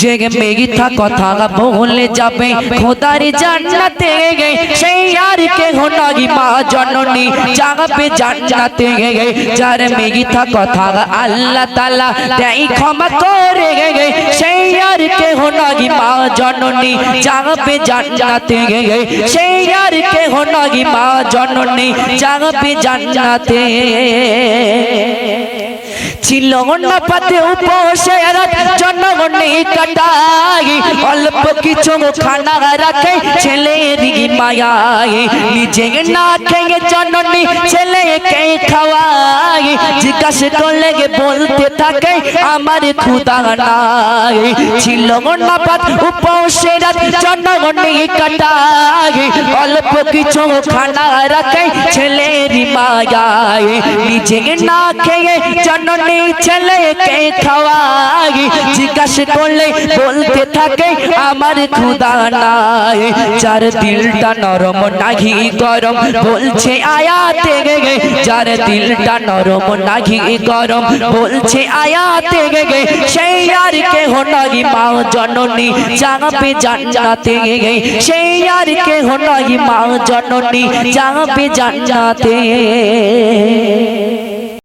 যে মিথ্যা কথা বলে যাবে খোদার জান্নাতে সেই আর কেহ নয় মা জননী যাবে জান্নাতে। যার মিথ্যা কথা আল্লাহ তাআলা দেয় ক্ষমা করে সেই আর কেহ নয় মা জননী যাবে জান্নাতে। সেই আর কেহ নয় মা জননী যাবে জান্নাতে। ছিল না পাতে উপসের জনগণে কাটাই অল্প কিছু খানা রাখে ছেলের মায়ায় নিজে না খেয়ে জননী ছেলেকে খাওয়াই জিজ্ঞাসা করলে বলতে থাকে আমার ক্ষুধা নাই। ছিল না পাত উপসের জনগণে কাটাই অল্প কিছু খানা রাখে ছেলের মায়ায় নিজে না খেয়ে জননী ছেলেকে খাওয়াই জিজ্ঞাসা করলে বলতে থাকে আমার ক্ষুধা নাই। যার দিলটা নরম নাহি গরম বলছে আয়াতে যার দিলটা নরম নাহি গরম বলছে আয়াতে সেই আর কেহ নয় মা জননী যাবে জান্নাতে। সেই আর কেহ নয় মা জননী যাবে জান্নাতে।